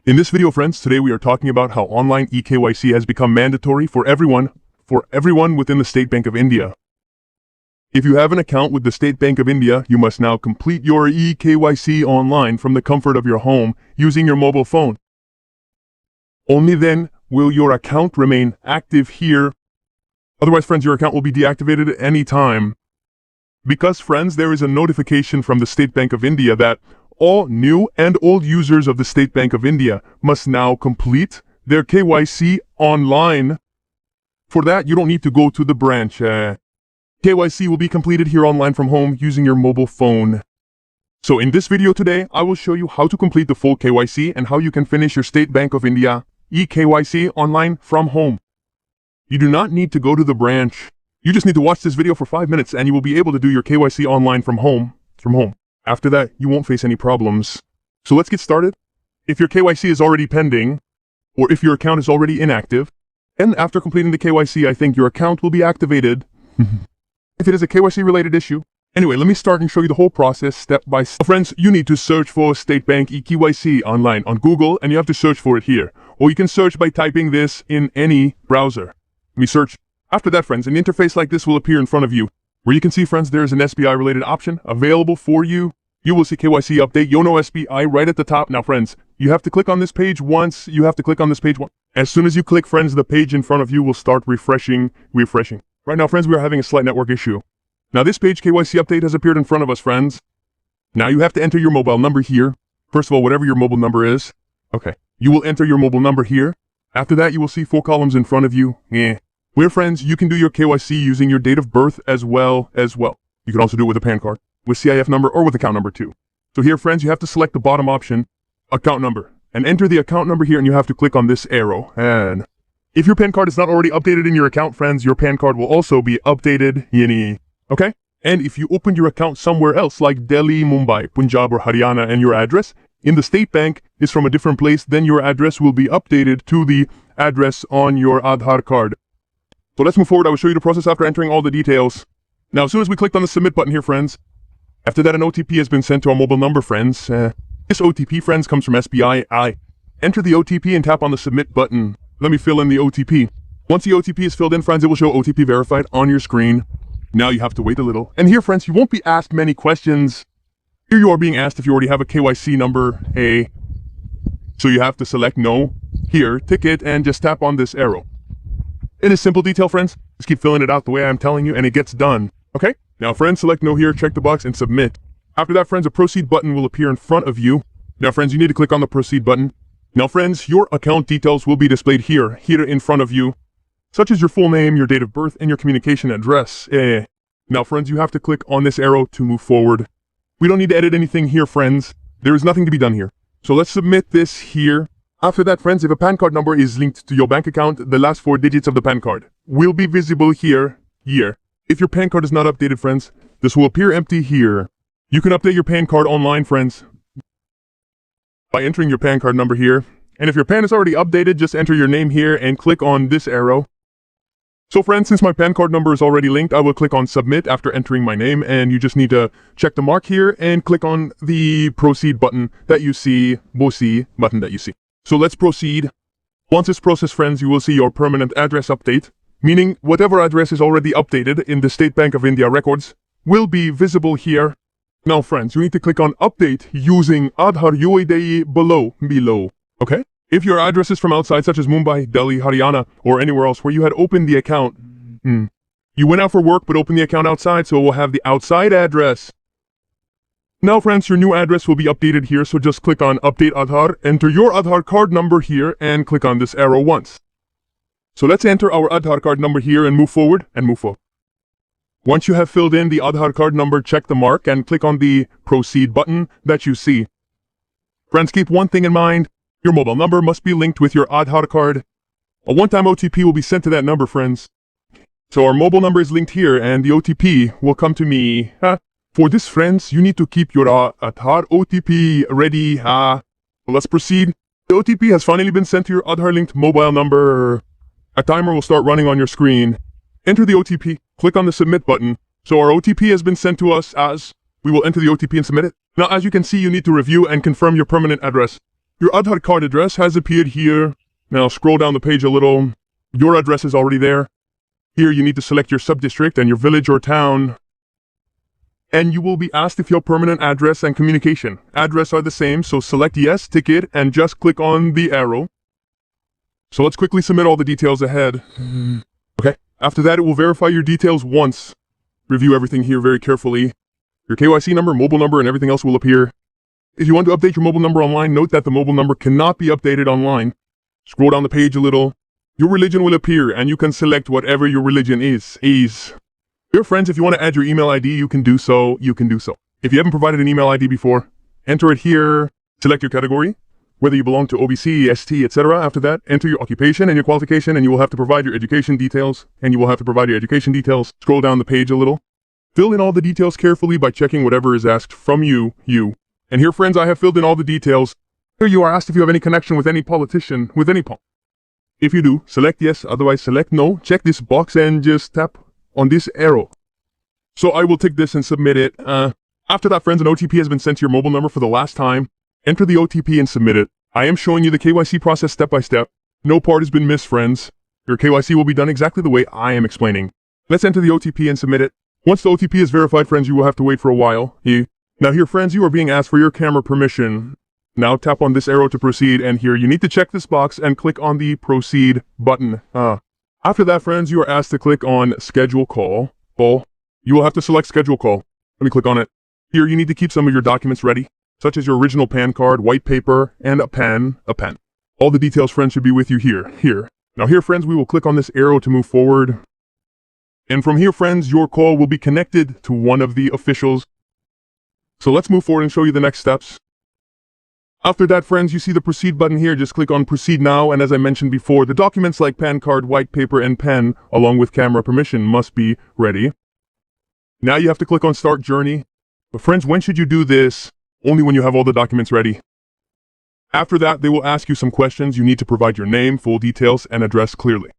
In this video, friends, today we are talking about how online eKYC has become mandatory for everyone within the State Bank of India. If you have an account with the State Bank of India, you must now complete your eKYC online from the comfort of your home using your mobile phone. Only then will your account remain active here. Otherwise, friends, your account will be deactivated at any time. Because, friends, there is a notification from the State Bank of India that all new and old users of the State Bank of India must now complete their KYC online. For that, you don't need to go to the branch. KYC will be completed here online from home using your mobile phone. So in this video today, I will show you how to complete the full KYC and how you can finish your State Bank of India eKYC online from home. You do not need to go to the branch. You just need to watch this video for 5 minutes and you will be able to do your KYC online from home. After that, you won't face any problems. So let's get started. If your KYC is already pending, or if your account is already inactive, and after completing the KYC, I think your account will be activated. If it is a KYC related issue. Anyway, let me start and show you the whole process step by step. Friends, you need to search for State Bank eKYC online on Google, and you have to search for it here. Or you can search by typing this in any browser. We search. After that, friends, an interface like this will appear in front of you, where you can see, friends, there is an SBI related option available for you. You will see KYC update, YONO SBI right at the top. Now, friends, you have to click on this page once. As soon as you click, friends, the page in front of you will start refreshing. Right now, friends, we are having a slight network issue. Now, this page KYC update has appeared in front of us, friends. Now, you have to enter your mobile number here. First of all, whatever your mobile number is. Okay. You will enter your mobile number here. After that, you will see 4 columns in front of you. Where, friends, you can do your KYC using your date of birth as well. You can also do it with a PAN card, with CIF number, or with account number too. So here, friends, you have to select the bottom option, account number, and enter the account number here, and you have to click on this arrow. And if your PAN card is not already updated in your account, friends, your PAN card will also be updated. Okay? And if you opened your account somewhere else, like Delhi, Mumbai, Punjab, or Haryana, and your address in the State Bank is from a different place, then your address will be updated to the address on your Aadhaar card. So let's move forward. I will show you the process after entering all the details. Now, as soon as we clicked on the submit button here, friends, after that, an OTP has been sent to our mobile number, friends. This OTP, friends, comes from SBI. Enter the OTP and tap on the submit button. Let me fill in the OTP. Once the OTP is filled in, friends, it will show OTP verified on your screen. Now you have to wait a little. And here, friends, you won't be asked many questions. Here you are being asked if you already have a KYC number, So you have to select no. Here, tick it, and just tap on this arrow. It is simple detail, friends. Just keep filling it out the way I'm telling you, and it gets done. Okay? Now, friends, select no here, check the box, and submit. After that, friends, a proceed button will appear in front of you. Now, friends, you need to click on the proceed button. Now, friends, your account details will be displayed here in front of you, such as your full name, your date of birth, and your communication address. Now, friends, you have to click on this arrow to move forward. We don't need to edit anything here, friends. There is nothing to be done here. So let's submit this here. After that, friends, if a PAN card number is linked to your bank account, the last 4 digits of the PAN card will be visible here. If your PAN card is not updated, friends, this will appear empty here. You can update your PAN card online, friends, by entering your PAN card number here. And if your PAN is already updated, just enter your name here and click on this arrow. So, friends, since my PAN card number is already linked, I will click on submit after entering my name, and you just need to check the mark here and click on the proceed button that you see, So let's proceed. Once it's processed, friends, you will see your permanent address update, meaning whatever address is already updated in the State Bank of India records will be visible here. Now, friends, you need to click on update using Aadhaar UID below. Okay? If your address is from outside, such as Mumbai, Delhi, Haryana, or anywhere else where you had opened the account, you went out for work but opened the account outside, so it will have the outside address. Now, friends, your new address will be updated here, so just click on Update Aadhaar, enter your Aadhaar card number here, and click on this arrow once. So let's enter our Aadhaar card number here and move forward. Once you have filled in the Aadhaar card number, check the mark and click on the Proceed button that you see. Friends, keep one thing in mind. Your mobile number must be linked with your Aadhaar card. A one-time OTP will be sent to that number, friends. So our mobile number is linked here, and the OTP will come to me. For this, friends, you need to keep your Aadhaar OTP ready. Let's proceed. The OTP has finally been sent to your Aadhaar-linked mobile number. A timer will start running on your screen. Enter the OTP. Click on the submit button. So our OTP has been sent to us we will enter the OTP and submit it. Now, as you can see, you need to review and confirm your permanent address. Your Aadhaar card address has appeared here. Now scroll down the page a little. Your address is already there. Here you need to select your sub-district and your village or town. And you will be asked if your permanent address and communication address are the same, so select yes, tick it, and just click on the arrow. So let's quickly submit all the details ahead. Okay, after that it will verify your details once. Review everything here very carefully. Your KYC number, mobile number, and everything else will appear. If you want to update your mobile number online, note that the mobile number cannot be updated online. Scroll down the page a little. Your religion will appear, and you can select whatever your religion is. Dear friends, if you want to add your email ID, you can do so. If you haven't provided an email ID before, enter it here. Select your category, whether you belong to OBC, ST, etc. After that, enter your occupation and your qualification, and you will have to provide your education details. Scroll down the page a little. Fill in all the details carefully by checking whatever is asked from you. And here, friends, I have filled in all the details. Here you are asked if you have any connection with any politician, If you do, select yes, otherwise select no. Check this box and just tap on this arrow. So I will tick this and submit it. After that, friends, an OTP has been sent to your mobile number for the last time. Enter the OTP and submit it. I am showing you the KYC process step by step. No part has been missed, friends. Your KYC will be done exactly the way I am explaining. Let's enter the OTP and submit it. Once the OTP is verified, friends, you will have to wait for a while. Now here, friends, you are being asked for your camera permission. Now tap on this arrow to proceed, and here you need to check this box and click on the proceed button. After that, friends, you are asked to click on schedule call. You will have to select schedule call. Let me click on it. Here you need to keep some of your documents ready, such as your original PAN card, white paper, and a pen. All the details, friends, should be with you here. Now here, friends, we will click on this arrow to move forward. And from here, friends, your call will be connected to one of the officials. So let's move forward and show you the next steps. After that, friends, you see the proceed button here. Just click on proceed now. And as I mentioned before, the documents like PAN card, white paper, and pen, along with camera permission, must be ready. Now you have to click on start journey. But friends, when should you do this? Only when you have all the documents ready. After that, they will ask you some questions. You need to provide your name, full details, and address clearly.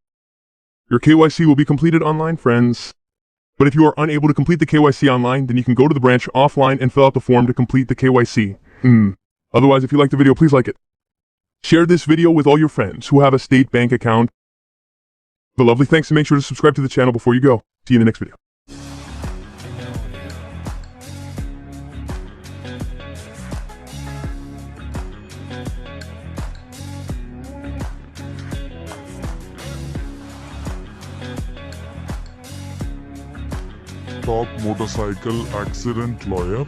Your KYC will be completed online, friends. But if you are unable to complete the KYC online, then you can go to the branch offline and fill out the form to complete the KYC. Otherwise, if you like the video, please like it. Share this video with all your friends who have a state bank account. But lovely thanks, and make sure to subscribe to the channel before you go. See you in the next video. Top motorcycle accident lawyer.